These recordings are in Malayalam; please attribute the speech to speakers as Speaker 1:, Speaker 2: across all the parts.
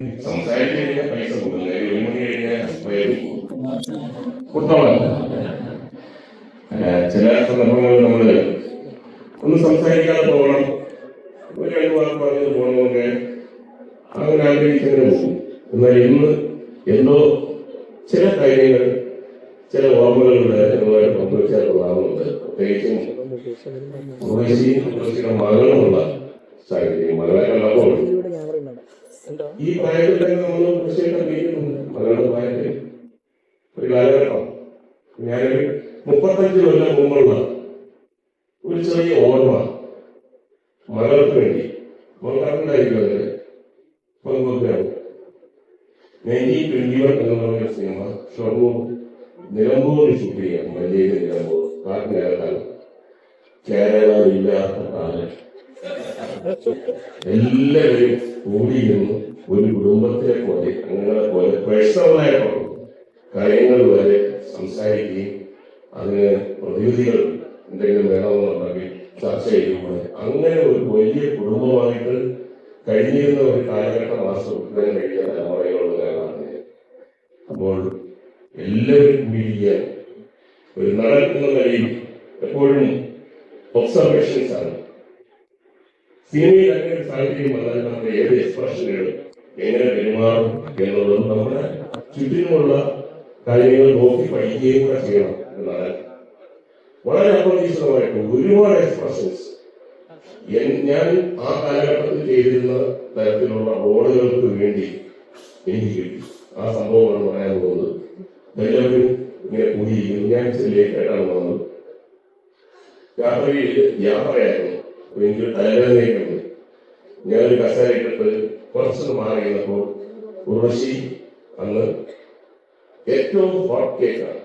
Speaker 1: സംസാരിച്ചു കഴിഞ്ഞാൽ പൈസ കൊടുക്കുന്നത് 1 മണി കഴിഞ്ഞാൽ കൊടുത്തോളാം. ചില സന്ദർഭങ്ങളിൽ നമ്മൾ ഒന്ന് സംസാരിക്കാതെ പോകണം, ഒരു 2 വാക്ക് പറഞ്ഞത് പോകണമെന്നൊക്കെ അങ്ങനെ ആഗ്രഹിച്ചങ്ങനെ പോകും. എന്നാൽ ഇന്ന് എന്തോ ചില കാര്യങ്ങൾ, ചില ഓർമ്മകളുടെ ചെറുതായിട്ട് പങ്കുവച്ചാൽ കൊള്ളാവുന്നുണ്ട്. പ്രത്യേകിച്ചും ഉർവശിയുടെ മകളുമുള്ള സാഹചര്യം. മകളെ കണ്ടപ്പോൾ ഈ പ്രായത്തിൽ തന്നെ നമ്മൾ ഉർവശിയുടെ വീട്ടിലുണ്ട്. മകളുടെ പ്രായത്തിൽ ഒരു കാലഘട്ടം ഞാനൊരു 35 കൊല്ലം മുമ്പുള്ള ഒരു ചെറിയ ഓർമ്മ മകൾക്ക് വേണ്ടി മകൾക്കുണ്ടായിരിക്കും. അതിൽ പങ്കുവെക്കുകയാണ്. 1921 എന്ന് പറഞ്ഞ സിനിമ ഷൊർണൂർ നിലമ്പൂരിൽ ഷൂട്ട് ചെയ്യാം. മല്ലിക നിലമ്പൂർ കാട്ടിനകത്താണ്. കേരള ഇല്ലാത്ത കാലം എല്ലാവരും കൂടിയിരുന്നു ഒരു കുടുംബത്തിലെ പോലെ, അങ്ങനെ പോലെ പേഴ്സണലായിട്ടുള്ള കാര്യങ്ങൾ വരെ സംസാരിക്കുകയും അതിന് പ്രതിവിധികൾ എന്തെങ്കിലും വേണമെന്നുണ്ടെങ്കിൽ ചർച്ച ചെയ്യുമ്പോൾ അങ്ങനെ ഒരു വലിയ കുടുംബമായിട്ട് കഴിഞ്ഞിരുന്ന ഒരു കാലഘട്ടം ആസ്വദിക്കാൻ കഴിയുന്ന തലമുറകളുള്ളതാണ്. അപ്പോൾ എല്ലാവരും കൂടിയിരിക്കാൻ ഒരു നടൻ എന്ന നിലയിൽ എപ്പോഴും ഒബ്സർവേഷൻസ് ആണ്. സിനിമയിൽ അങ്ങനെ ഒരു സാഹചര്യം വന്നാൽ നമ്മുടെ ഏത് എക്സ്പ്രഷനുകൾ എങ്ങനെ പെരുമാറും എന്നുള്ളത് നമ്മുടെ ചുറ്റിനുമുള്ള കാര്യങ്ങൾ നോക്കി പഠിക്കുകയും കൂടെ ചെയ്യണം എന്നാണ്. വളരെ അപ്രതീക്ഷിതമായിട്ട് ഒരുപാട് എക്സ്പ്രഷൻസ് ഞാൻ ആ കാലഘട്ടത്തിൽ ചെയ്തിരുന്ന തരത്തിലുള്ള റോളുകൾക്ക് വേണ്ടി എനിക്ക് കിട്ടി. ആ സംഭവമാണ് പറയാൻ പോകുന്നത്. എല്ലാവരും ഇങ്ങനെ കൂടിയിരിക്കുന്നു. ഞാൻ ലേറ്റായിട്ടാണ് വന്നത്. യാത്രയായിരുന്നു. എനിക്ക് തലവേദനയൊക്കെ. ഞാനൊരു കസേരയിട്ടിട്ട് കുറച്ചൊന്ന് മാറി കഴിഞ്ഞപ്പോൾ ഉർവശി അന്ന് ഏറ്റവും ഹോട്ട് കേക്കാണ്.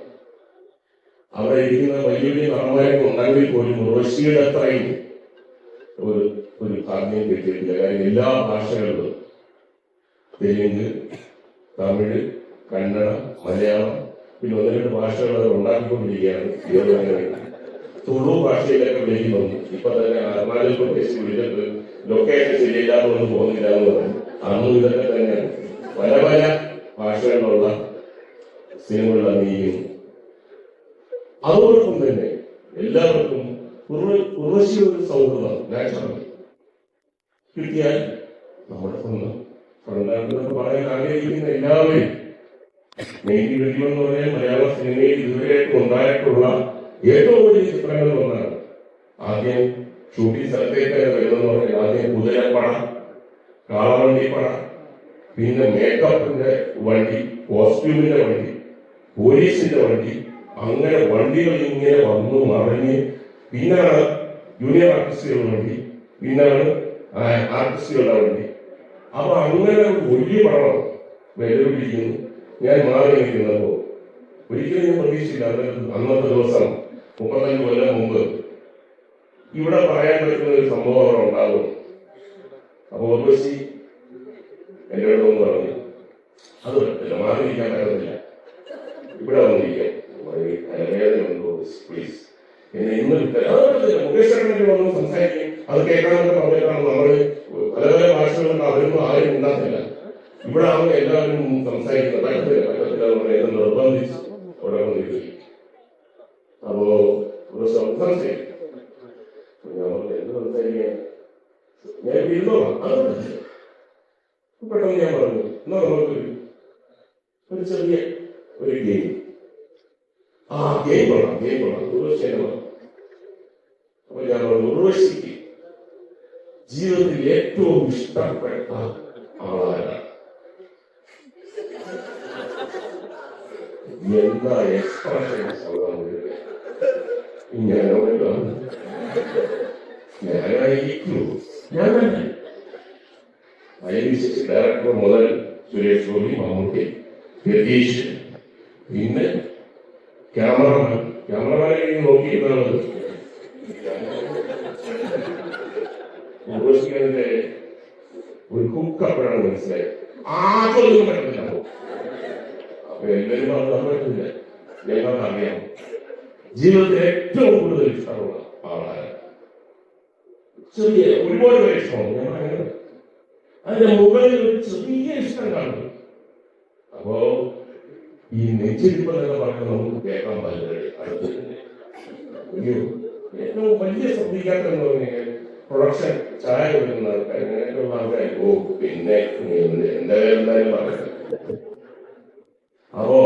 Speaker 1: അവിടെ ഇരിക്കുന്ന വലിയ വലിയ നടന്മാരൊക്കെ ഉണ്ടെങ്കിൽ പോലും ഉർവശിയുടെ അത്രയും ഒരു ഭാഗ്യം കിട്ടിയിട്ടില്ല. കാര്യം എല്ലാ ഭാഷകളിലും തെലുങ്ക്, തമിഴ്, കന്നഡ, മലയാളം, പിന്നെ 1-2 ഭാഷകൾ ഉണ്ടാക്കിക്കൊണ്ടിരിക്കുകയാണ്. തുളു ഭാഷയിലൊക്കെ വിളിക്കുന്നുണ്ട്. ഇപ്പൊ തന്നെ അരുണാചൽ പ്രദേശ് വിളിച്ചിട്ട് ലൊക്കേഷൻ ശരിയില്ലാതൊന്നും പോകുന്നില്ല എന്ന് പറഞ്ഞു. അന്നും ഇതൊക്കെ തന്നെ പല പല ഭാഷകളിലുള്ള സിനിമകൾ അഭിനയിക്കുന്നു. അതോടൊപ്പം തന്നെ എല്ലാവർക്കും ഉർവശി ഒരു സൗഹൃദം നാച്ചുറൽ കിട്ടിയാൽ നമ്മുടെ സ്വന്തം പറയാൻ ആഗ്രഹിക്കുന്ന എല്ലാവരും 1921 എന്ന് പറഞ്ഞാൽ മലയാള സിനിമയിൽ ഇതുവരെയായിട്ടും ഉണ്ടായിട്ടുള്ള ഏറ്റവും വലിയ ചിത്രങ്ങളിൽ ഒന്നാണ്. ആദ്യം ഷൂട്ടിംഗ് സ്ഥലത്തേക്ക് വരുന്നതെന്ന് പറഞ്ഞാൽ ആദ്യം കുതിരപ്പട, കാളവണ്ടിപ്പട, പിന്നെ മേക്കപ്പിന്റെ വണ്ടി, കോസ്റ്റ്യൂമിന്റെ വണ്ടി, പോലീസിന്റെ വണ്ടി, അങ്ങനെ വണ്ടികൾ ഇങ്ങനെ വന്നു മറിഞ്ഞ് പിന്നാണ് ജൂനിയർ ആർട്ടിസ്റ്റുകളുടെ വണ്ടി, പിന്നാണ് ആർട്ടിസ്റ്റുകളുടെ വണ്ടി. അപ്പൊ അങ്ങനെ വലിയ പടം വെല്ലുവിളിക്കുന്നു. ഞാൻ മാറി നിൽക്കുന്നപ്പോ ഒരിക്കലും ഞാൻ പ്രതീക്ഷിച്ചില്ല. അന്നത്തെ ദിവസം 35 കൊല്ലം മുമ്പ് ഇവിടെ പറയാൻ പറ്റുന്ന ഒരു സംഭവം അവിടെ ഉണ്ടാകും. അപ്പൊ ഉർവശി എന്റെ അടുത്തൊന്ന് പറഞ്ഞു, അത് പറ്റില്ല, മാറിയിരിക്കാൻ പറ്റത്തില്ല, ഇവിടെ വന്നിരിക്കാം, തലവേദനയുണ്ടോ പ്ലീസ് എന്നെ ഇന്ന് മുകേഷ് വന്ന് സംസാരിക്കും. അത് കേൾക്കണമെന്ന് പറഞ്ഞിട്ടാണ് നമ്മള് പല പല ഭാഷകളുണ്ട്. അവരൊന്നും ആരും ഉണ്ടാക്കില്ല. ഇവിടെ ആവുന്ന എല്ലാവരും സംസാരിക്കുന്നത് പറ്റത്തില്ല എന്ന് നിർബന്ധിച്ച് അവിടെ വന്നിരിക്കും. അപ്പോ ഒരു സംസാരിക്കും. എന്ത് സംസാരിക്കാൻ ഞാൻ ഇരുന്നോളാം. അത് പെട്ടെന്ന് ഞാൻ പറഞ്ഞു, എന്നാ നമുക്ക് ഒരു ചെറിയ ഒരു ഗെയിം. ആ ഗെയിം കൊള്ളാം ഉർവശിയാണ്. അപ്പൊ ഞാൻ പറഞ്ഞു, ഉർവശിക്ക് ജീവിതത്തിൽ ഏറ്റവും ഇഷ്ടപ്പെട്ട ആളാരാണ്? എന്താ എക്സ്പ്രഷൻ ഞാനായിരിക്കൂ. ഞാൻ തന്നെ അതിനുശേഷം ഡയറക്ടർ മുതൽ സുരേഷ് ഗോപി, മമ്മൂട്ടി, രതീഷ്, പിന്നെ ക്യാമറമാനെ നോക്കിയിരുന്നത് ഉർവശിയുടെ ഒരു ഹുക്ക് അപ്പോഴാണ് മനസ്സിലായത്. ആദ്യമൊന്നും പറ്റുന്നില്ല. അപ്പൊ എല്ലാവരും അത് പറ്റില്ല. ഞങ്ങൾക്കറിയാം ജീവിതത്തിൽ ഏറ്റവും കൂടുതൽ ഇഷ്ടമുള്ള ആളാണ്. ചെറിയ ഒരുപാട് പേര് ഇഷ്ടമാണ്. അതിന്റെ മുകളിൽ ഒരു ചെറിയ ഇഷ്ടം കാണും. അപ്പോ ഈ നെഞ്ചിരിപ്പ് എന്നൊക്കെ പറഞ്ഞാൽ നമുക്ക് കേൾക്കാൻ പറ്റില്ല. ഏറ്റവും വലിയ ശ്രദ്ധിക്കാത്തെന്ന് പറഞ്ഞാൽ പ്രൊഡക്ഷൻ ചായ കൊടുക്കുന്ന ആൾക്കാർ അങ്ങനെയൊക്കെയുള്ള ആൾക്കാർ പിന്നെ എന്തായാലും പറയുന്നത്. അപ്പോ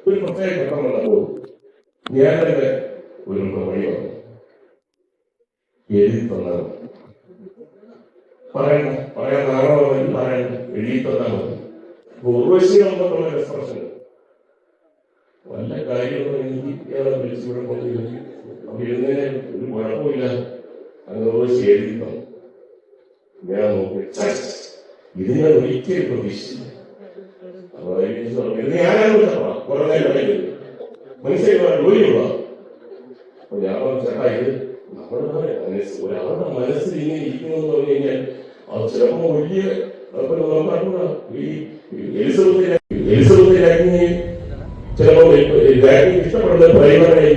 Speaker 1: ഒരു പ്രത്യേക ഘട്ടം വന്നപ്പോ ഞാൻ തന്നെ ഒരു വഴി വന്നു. എഴുതി തന്നാൽ പറയാൻ നാളെ പറയാൻ എഴുതി തന്നാൽ മതി. ഉർവശികളുള്ള എക്സ്പ്രഷൻ വല്ല കാര്യങ്ങളും എനിക്ക് ഏറെ വിളിച്ചുവിടെ കൊണ്ടിരുന്നു. അപ്പൊ ഇരുന്നതിന് ഒരു കുഴപ്പമില്ല. അങ്ങനെ ഉർവശി എഴുതി തന്നു. ഞാൻ നോക്കി ഇത് ഞാൻ ഒരിക്കലും പ്രതീക്ഷിച്ചില്ല. അപ്പൊ ഇത് ഞാനാണ് കുറെ നേരം മനസ്സിലായി ജോലിയുള്ള. അപ്പൊ ഞാൻ ചേട്ടാ ഇത് ഒരാളുടെ മനസ്സിൽ ഇങ്ങനെ ഇരിക്കുമെന്ന് പറഞ്ഞു കഴിഞ്ഞാൽ അത് ചിലപ്പോ വലിയ ഈ എലിസബത്ത് രാജ്ഞിയെ ചിലപ്പോ ഇഷ്ടപ്പെടുന്ന ഡ്രൈവറായി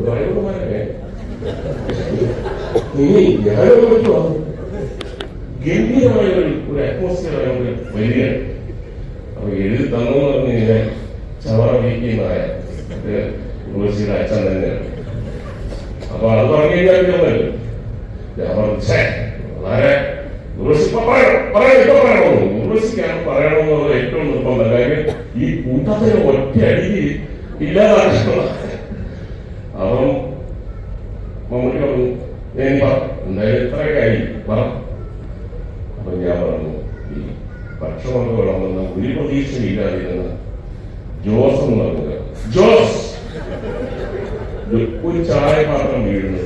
Speaker 1: ഡ്രൈവർമാരെ ഇനി ഞാനോ ഗംഭീരമായ ഒരു അറ്റ്മോസ്ഫിയർ ആയതുകൊണ്ട് വരികയാണ്. അപ്പൊ എഴുതി തന്നെന്ന് പറഞ്ഞു കഴിഞ്ഞാൽ ചവറ വീക്കുന്നതായ യൂണിവേഴ്സിറ്റിയുടെ അച്ഛൻ തന്നെയാണ്. അപ്പൊ അത് പറഞ്ഞു കഴിഞ്ഞാൽ ഞാൻ വളരെ യൂണിവേഴ്സിറ്റിക്കാണ് പറയണമെന്നുള്ള ഏറ്റവും നിർബന്ധം. കാര്യം ഈ കൂട്ടത്തിന് ഒറ്റ അടിക്ക് ഇല്ലാതാക്കണം. അപ്പം മമ്മൂട്ടി പറഞ്ഞു ഞാൻ എന്തായാലും ഇത്രയൊക്കെയായി പറ. അപ്പൊ ഞാൻ പറഞ്ഞു ഈ ഭക്ഷണമൊക്കെ വേണമെന്ന് ഒരു പ്രതീക്ഷയില്ലാതിരുന്ന ജോസ് എന്ന് പറഞ്ഞത് ജോസ് ഒരു ചായ പാത്രം വീഴുന്നു.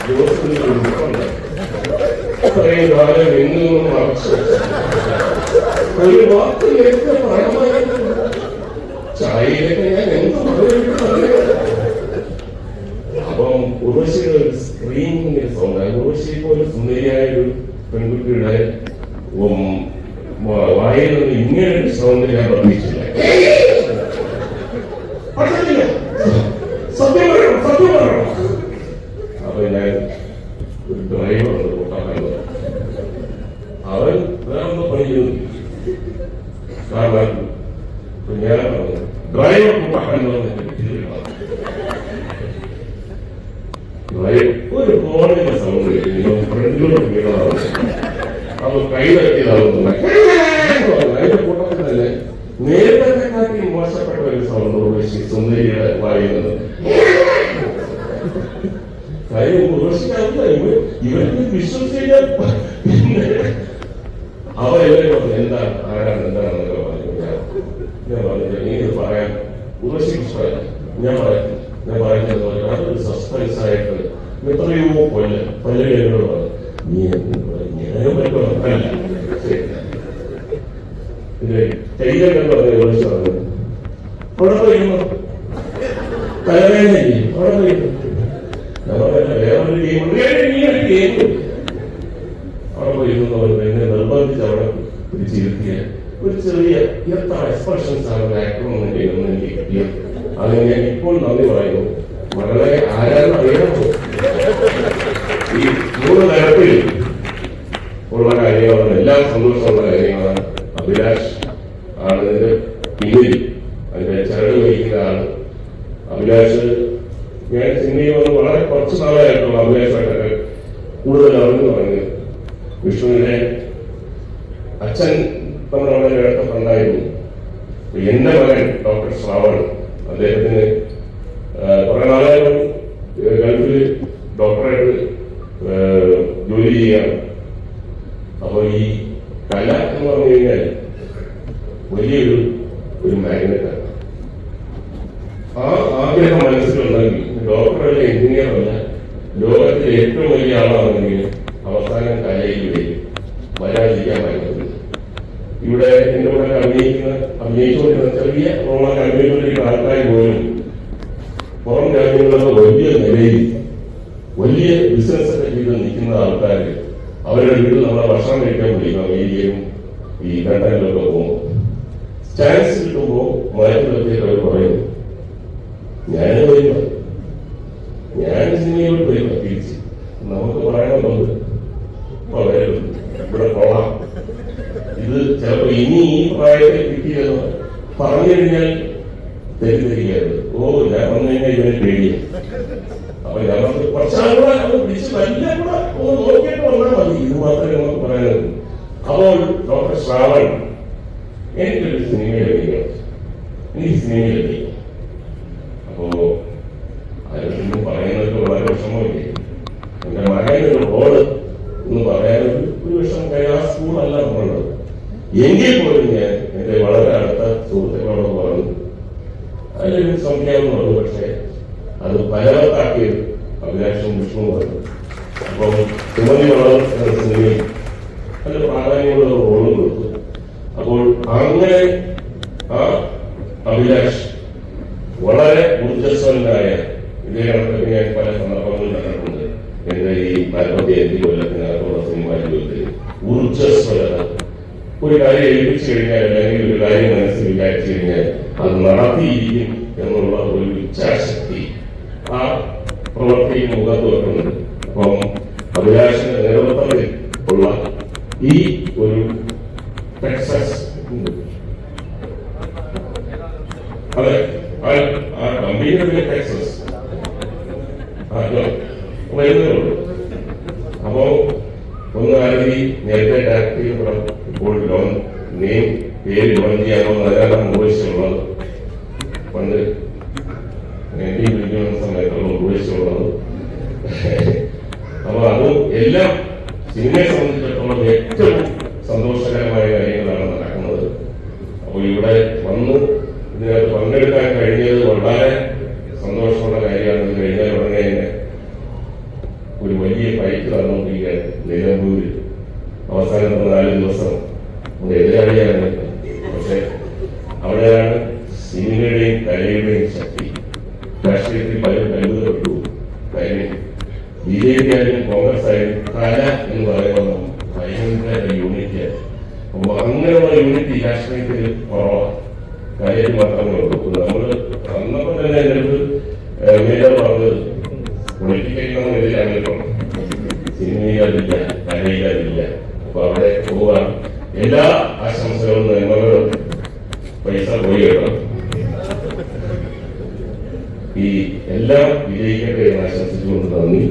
Speaker 1: ജോസിന് ഇത്രയും കാലം എന്നും മറച്ചു ഒരു വാക്കിലേക്ക് പണമായിരുന്നു. ചായയിലൊക്കെ ഞാൻ എന്ത് പറയുന്നത്. അപ്പം ഉർവശിയുടെ ഒരു സ്ക്രീനിന്റെ സൗണ്ട്. ഉർവശി പോലെ സുന്ദരിയായ ഒരു പെൺകുട്ടിയുടെ വായിൽ നിന്ന് ഇങ്ങനെ ഒരു സൗണ്ട് ഞാൻ പ്രതീക്ഷിച്ചില്ല. സത്യം പറയണം. അപ്പൊ ഞാൻ ഒരു ഡ്രൈവറുണ്ട് കൂട്ടാക്കുന്നത്. അവൻ വേറൊന്ന് പണി ചെയ്തു. കാരണം ഞാൻ പറഞ്ഞു ഡ്രൈവർ കൂട്ടാക്കാൻ ഒരു ഫോണിന്റെ സൗണ്ട് ഫ്രണ്ടിലോട്ട് വീണതാണ്. അപ്പൊ കൈ തട്ടിയതാവുന്നു. അതിന്റെ കൂട്ടത്തിൽ തന്നെ നേരത്തെ കാട്ടി മോശപ്പെട്ട ഒരു സൗണ്ട് ഉർവശി സുന്ദരിയുടെ വായുന്നത്. കാര്യം ഉർവശിക്കാവില്ല. ഇവർക്ക് വിശ്വസിക്കാൻ അവരെല്ലാവരും പറഞ്ഞു എന്താണ് എന്താണെന്നൊക്കെ പറഞ്ഞു. ഞാൻ പറഞ്ഞില്ല നീത് പറയാൻ ഉർവശിക്ക് ഇഷ്ടമല്ല. ഞാൻ പറയുന്നത് അതൊരു സസ്പെൻസ് ആയിട്ട് എത്രയോ പല്ലകളോട് പറഞ്ഞു നീ ഞാനും പറ്റുമല്ല. പിന്നെ കൈകൊക്കെ പറഞ്ഞ ഉർവശി പറഞ്ഞു അവിടെ പോയിരുന്നു തലവേദനയില്ലേ അവിടെ പോയിരുന്നു. വേറൊരു ഗെയിം അവിടെ പോയിരുന്നു. എന്നെ നിർബന്ധിച്ച് അവിടെ പിടിച്ചിരുത്തിയ ഒരു ചെറിയ എത്ര എക്സ്പ്രഷൻസ് ആണ് ഒരു ആക്ടറൊന്നും ചെയ്യുന്നത് എനിക്ക് കിട്ടിയത്. അതിന് ഞാൻ ഇപ്പോൾ നന്ദി പറയുന്നു. വളരെ ആരാധന അറിയാമോ ഈ 3 തരത്തിൽ ഉള്ള കാര്യങ്ങളാണ്. എല്ലാം സന്തോഷമുള്ള കാര്യങ്ങളാണ്. അഭിലാഷ് ആണ് ഇതിന്റെ പിന്നിൽ അതിന്റെ ചരട് വഹിക്കുന്ന ആള്. അഭിലാഷ് ഞാൻ സിനിമയിൽ വന്ന് വളരെ കുറച്ച് നാളായിട്ടുള്ള അഭിലാഷമായിട്ടൊക്കെ കൂടുതൽ അറിഞ്ഞു പറഞ്ഞത്. വിഷ്ണുവിന്റെ അച്ഛൻ നമ്മുടെ അവിടെ കേട്ടിട്ടുണ്ടായിരുന്നു. എന്റെ മകൻ ഡോക്ടർ ശ്രാവൺ അദ്ദേഹത്തിന് കുറെ നാളായി ഗൾഫിൽ ഡോക്ടറായിട്ട് ജോലി ചെയ്യുകയാണ്. അപ്പൊ ഈ കല എന്ന് പറഞ്ഞു കഴിഞ്ഞാൽ വലിയൊരു മാഗ്നറ്റാണ്. ആ ആഗ്രഹം മനസ്സിലുണ്ടെങ്കിൽ ഡോക്ടറല്ല എഞ്ചിനീയറല്ല ലോകത്തിലെ ഏറ്റവും വലിയ ആളാണെങ്കിൽ അവസാനം കലയിൽ വരാതിരിക്കാൻ പറ്റുന്നത്. ഇവിടെ എന്റെ കൂടെ അഭിനയിച്ചുകൊണ്ടിരുന്ന ചെറിയ റോളൊക്കെ അഭിനയിച്ചുകൊണ്ടിരിക്കുന്ന ആൾക്കാർ പോലും പുറം രാജ്യങ്ങളിലൊക്കെ വലിയ നിലയിൽ വലിയ ബിസിനസ് ഒക്കെ ചെയ്ത് നിൽക്കുന്ന ആൾക്കാർ അവരുടെ വീട്ടിൽ നമ്മളെ ഭക്ഷണം കഴിക്കാൻ വിളിക്കും. അമേരിക്കയിലും ഈ ലണ്ടനിലൊക്കെ പോകുമ്പോൾ ചാൻസ് കിട്ടുമ്പോൾ മാറ്റിലൊക്കെ അവർ പറയുന്നു ഞാൻ സിനിമയോട് വരും തിരിച്ച് നമുക്ക് പറയാനുള്ളത് പറയരുത്, ഇവിടെ കൊള്ളാം. ഇത് ചിലപ്പോ ഇനി ഈ പ്രായത്തിൽ കിട്ടിയെന്ന് പറഞ്ഞു കഴിഞ്ഞാൽ തെറ്റിദ്ധരിക്കരുത്. ഓ, ഞാൻ വന്നു കഴിഞ്ഞാൽ ഇവനെ പേടിയാണ്. അപ്പൊ ഞങ്ങൾക്ക് കുറച്ചാളുകൂടെ അത് പിടിച്ച് വലിയ കൂടെ ഒന്ന് നോക്കിയിട്ട് വന്നാൽ മതി. ഇത് മാത്രമേ നമുക്ക് പറയാനുള്ളൂ. അപ്പോൾ ഡോക്ടർ ശ്രാവൺ എനിക്കൊരു സിനിമയിലെത്തിക്കണം, എനിക്ക് സിനിമയിലെത്തിക്കണം. അപ്പോ അതിനൊന്നും പറയുന്നതൊക്കെ വളരെ വിഷമമില്ലേ. എന്റെ മകനൊരു റോഡ് എന്ന് പറയാനൊരു വിഷമം കാര്യം ആ സ്കൂളല്ല നമ്മളുള്ളത്. എങ്കിൽ പോലും ഞാൻ എന്റെ വളരെ അടുത്ത സുഹൃത്തുക്കളോട് പറഞ്ഞു അതിലൊരു സംഖ്യാവുന്നുള്ളൂ. പക്ഷെ അത് പലവർക്കാക്കിയത് അഭിലാഷവും വിഷ്ണുവും പറഞ്ഞു. അപ്പം സുമതി വളർ എന്ന സിനിമയിൽ അതിന് പ്രാധാന്യമുള്ള റോളും കൊടുത്തു. അപ്പോൾ അങ്ങനെ ആ അഭിലാഷ് വളരെ ഊർജസ്വലനായ ഇതേ കണക്കൊക്കെ ഞാൻ പല സന്ദർഭങ്ങളിൽ കണ്ടിട്ടുണ്ട്. എന്റെ ഈ 45 കൊല്ലത്തിനകത്തുള്ള സിനിമാ ജീവിതത്തിൽ ഊർജസ്വലത, ഒരു കാര്യം ഏൽപ്പിച്ചു കഴിഞ്ഞാൽ അല്ലെങ്കിൽ ഒരു കാര്യം മനസ്സിൽ വിചാരിച്ചു കഴിഞ്ഞാൽ അത് നടത്തിയിരിക്കും എന്നുള്ള ഒരു ഇച്ഛാശക്തി ആ പ്രവൃത്തിയിൽ മുഖത്ത് വെക്കുന്നുണ്ട്. അപ്പം അഭിലാഷിന്റെ നേതൃത്വത്തിൽ ഉള്ള ഈ ഒരു സക്സസ്, അതെ ആ കമ്പനിയുടെ സക്സസ് വരുന്നേ ഉള്ളൂ. അപ്പോ ഒന്ന് ആരതി നേരത്തെ ഡയറക്ട് ചെയ്ത പടം ഇപ്പോൾ പേര് ലോൺ ചെയ്യാനോ ധാരാളം ഉപദേശമുള്ളത് പണ്ട് വിളിക്കുന്ന സമയത്തുള്ള ഉപദേശമുള്ളത്. അപ്പൊ അത് എല്ലാം സിനിമയെ സംബന്ധിച്ചിടത്തോളം ഏറ്റവും സന്തോഷകരമായ കാര്യങ്ങളാണ് നടക്കുന്നത്. അപ്പോൾ ഇവിടെ വന്ന് ഇതിനകത്ത് പങ്കെടുക്കാൻ കഴിഞ്ഞത് വളരെ സന്തോഷമുള്ള കാര്യമാണ്. ഇത് കഴിഞ്ഞാൽ ഉടനെ തന്നെ ഒരു വലിയ ഫൈറ്റ് നടന്നുകൊണ്ടിരിക്കുകയാണ് നിലമ്പൂരിൽ. അവസാനത്തെ 4 ദിവസം എതിരാളിയാണ്. പക്ഷെ അവിടെയാണ് സിനിമയുടെയും കലയുടെയും ശക്തി. രാഷ്ട്രീയത്തിൽ പലരും കരുതപ്പെട്ടു. കാര്യം BJP ആയാലും കോൺഗ്രസ് ആയാലും കല എന്ന് പറയുമ്പോൾ ഭയങ്കര യൂണിറ്റിയാണ്. അപ്പൊ അങ്ങനെയുള്ള യൂണിറ്റി രാഷ്ട്രീയത്തിൽ കുറവാണ്. കാര്യം മാത്രമേ ഉള്ളൂ. നമ്മള് അന്നപ്പം തന്നെ എൻ്റെ അടുത്ത് മേജർ പറഞ്ഞത് പൊളിറ്റിക്കൽ നമ്മൾ എതിരാണല്ലോ, സിനിമയിലില്ല, കലയിലില്ല. അപ്പൊ അവിടെ പോവാണ്. എല്ലാ ആശംസകളും നന്മകളും പൈസ പോയി കേട്ടോ. ഈ എല്ലാം വിജയിക്കട്ടെ എന്ന് ആശംസിച്ചുകൊണ്ട് നന്ദി.